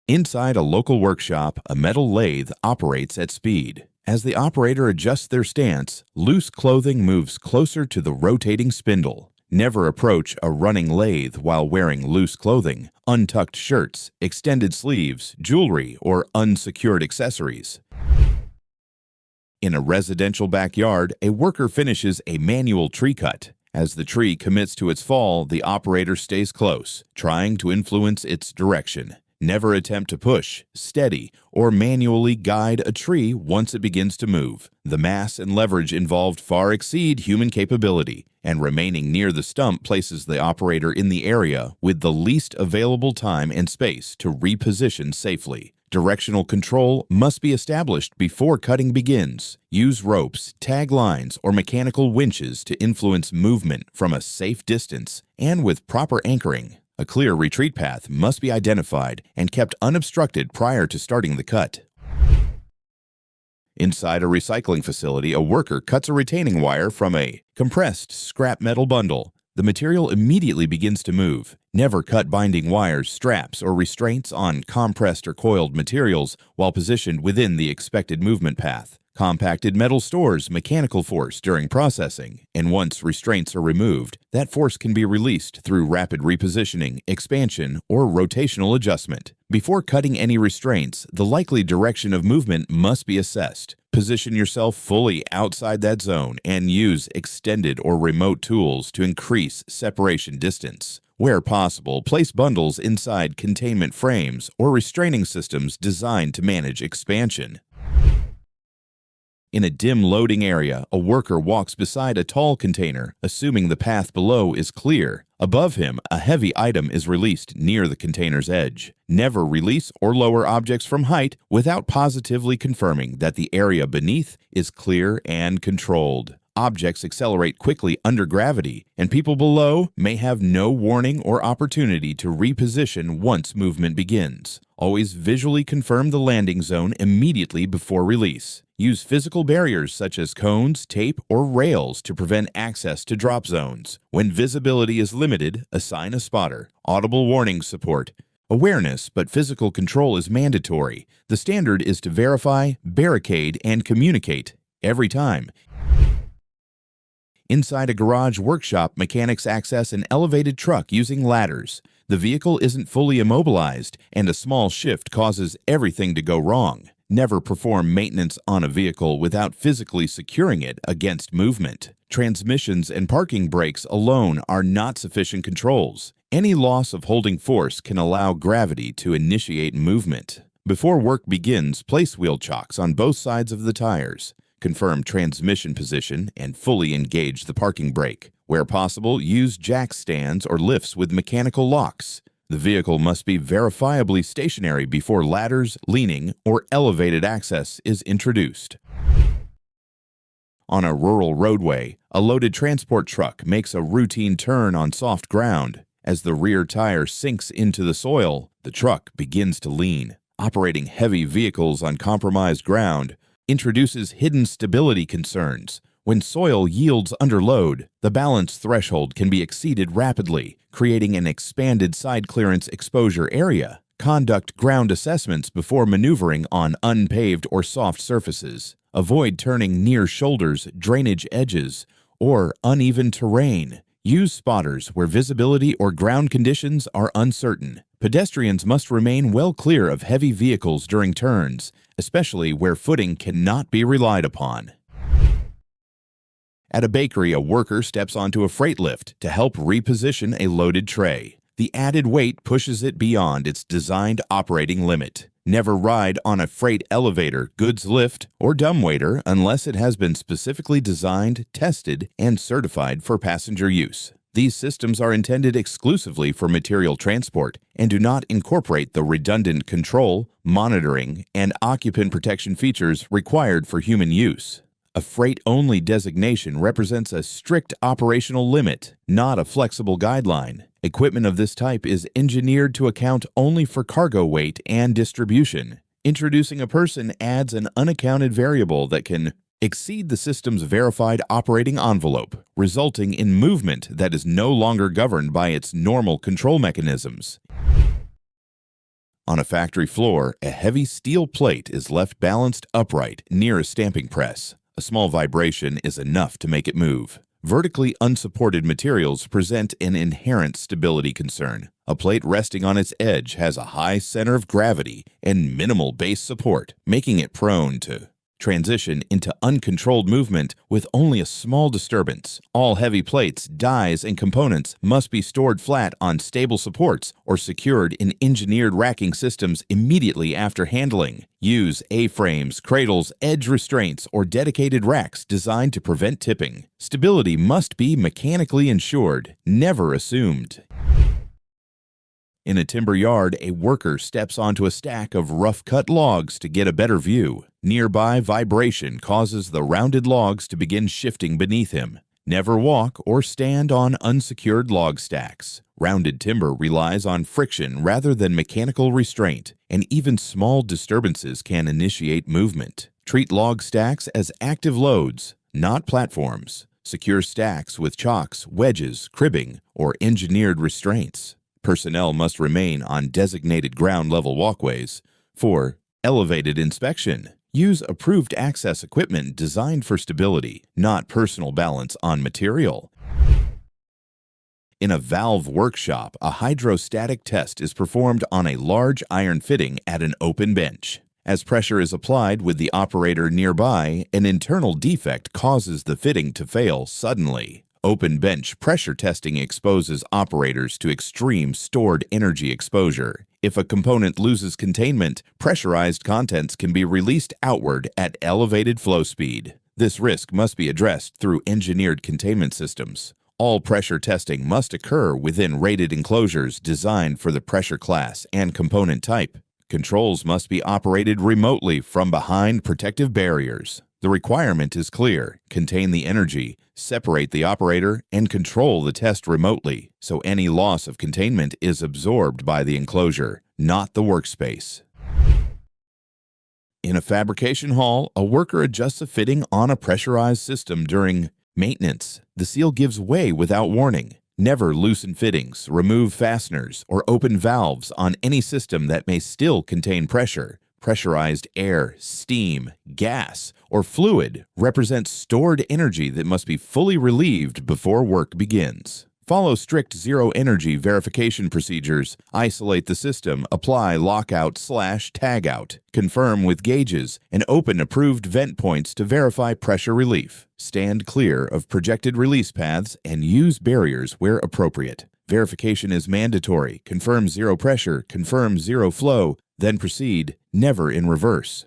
Inside a local workshop, a metal lathe operates at speed. As the operator adjusts their stance, loose clothing moves closer to the rotating spindle. Never approach a running lathe while wearing loose clothing, untucked shirts, extended sleeves, jewelry, or unsecured accessories. In a residential backyard, a worker finishes a manual tree cut. As the tree commits to its fall, the operator stays close, trying to influence its direction. Never attempt to push, steady, or manually guide a tree once it begins to move. The mass and leverage involved far exceed human capability, and remaining near the stump places the operator in the area with the least available time and space to reposition safely. Directional control must be established before cutting begins. Use ropes, tag lines, or mechanical winches to influence movement from a safe distance and with proper anchoring. A clear retreat path must be identified and kept unobstructed prior to starting the cut. Inside a recycling facility, a worker cuts a retaining wire from a compressed scrap metal bundle. The material immediately begins to move. Never cut binding wires, straps, or restraints on compressed or coiled materials while positioned within the expected movement path. Compacted metal stores mechanical force during processing, and once restraints are removed, that force can be released through rapid repositioning, expansion, or rotational adjustment. Before cutting any restraints, the likely direction of movement must be assessed. Position yourself fully outside that zone and use extended or remote tools to increase separation distance. Where possible, place bundles inside containment frames or restraining systems designed to manage expansion. In a dim loading area, a worker walks beside a tall container, assuming the path below is clear. Above him, a heavy item is released near the container's edge. Never release or lower objects from height without positively confirming that the area beneath is clear and controlled. Objects accelerate quickly under gravity, and people below may have no warning or opportunity to reposition once movement begins. Always visually confirm the landing zone immediately before release. Use physical barriers such as cones, tape, or rails to prevent access to drop zones. When visibility is limited, assign a spotter. Audible warning support. Awareness, but physical control is mandatory. The standard is to verify, barricade, and communicate every time. Inside a garage workshop, mechanics access an elevated truck using ladders. The vehicle isn't fully immobilized, and a small shift causes everything to go wrong. Never perform maintenance on a vehicle without physically securing it against movement. Transmissions and parking brakes alone are not sufficient controls. Any loss of holding force can allow gravity to initiate movement. Before work begins, place wheel chocks on both sides of the tires. Confirm transmission position and fully engage the parking brake. Where possible, use jack stands or lifts with mechanical locks. The vehicle must be verifiably stationary before ladders, leaning, or elevated access is introduced. On a rural roadway, a loaded transport truck makes a routine turn on soft ground. As the rear tire sinks into the soil, the truck begins to lean. Operating heavy vehicles on compromised ground introduces hidden stability concerns. When soil yields under load, the balance threshold can be exceeded rapidly, creating an expanded side clearance exposure area. Conduct ground assessments before maneuvering on unpaved or soft surfaces. Avoid turning near shoulders, drainage edges, or uneven terrain. Use spotters where visibility or ground conditions are uncertain. Pedestrians must remain well clear of heavy vehicles during turns, especially where footing cannot be relied upon. At a bakery, a worker steps onto a freight lift to help reposition a loaded tray. The added weight pushes it beyond its designed operating limit. Never ride on a freight elevator, goods lift, or dumbwaiter unless it has been specifically designed, tested, and certified for passenger use. These systems are intended exclusively for material transport and do not incorporate the redundant control, monitoring, and occupant protection features required for human use. A freight-only designation represents a strict operational limit, not a flexible guideline. Equipment of this type is engineered to account only for cargo weight and distribution. Introducing a person adds an unaccounted variable that can exceed the system's verified operating envelope, resulting in movement that is no longer governed by its normal control mechanisms. On a factory floor, a heavy steel plate is left balanced upright near a stamping press. A small vibration is enough to make it move. Vertically unsupported materials present an inherent stability concern. A plate resting on its edge has a high center of gravity and minimal base support, making it prone to transition into uncontrolled movement with only a small disturbance. All heavy plates, dies, and components must be stored flat on stable supports or secured in engineered racking systems immediately after handling. Use A-frames, cradles, edge restraints, or dedicated racks designed to prevent tipping. Stability must be mechanically ensured, never assumed. In a timber yard, a worker steps onto a stack of rough-cut logs to get a better view. Nearby vibration causes the rounded logs to begin shifting beneath him. Never walk or stand on unsecured log stacks. Rounded timber relies on friction rather than mechanical restraint, and even small disturbances can initiate movement. Treat log stacks as active loads, not platforms. Secure stacks with chocks, wedges, cribbing, or engineered restraints. Personnel must remain on designated ground-level walkways. For elevated inspection, use approved access equipment designed for stability, not personal balance on material. In a valve workshop, a hydrostatic test is performed on a large iron fitting at an open bench. As pressure is applied with the operator nearby, an internal defect causes the fitting to fail suddenly. Open bench pressure testing exposes operators to extreme stored energy exposure. If a component loses containment, pressurized contents can be released outward at elevated flow speed. This risk must be addressed through engineered containment systems. All pressure testing must occur within rated enclosures designed for the pressure class and component type. Controls must be operated remotely from behind protective barriers. The requirement is clear: contain the energy, separate the operator, and control the test remotely, so any loss of containment is absorbed by the enclosure, not the workspace. In a fabrication hall, a worker adjusts a fitting on a pressurized system during maintenance. The seal gives way without warning. Never loosen fittings, remove fasteners, or open valves on any system that may still contain pressure. Pressurized air, steam, gas, or fluid represents stored energy that must be fully relieved before work begins. Follow strict zero-energy verification procedures. Isolate the system, apply lockout/tagout, confirm with gauges, and open approved vent points to verify pressure relief. Stand clear of projected release paths and use barriers where appropriate. Verification is mandatory. Confirm zero pressure, confirm zero flow, then proceed, never in reverse.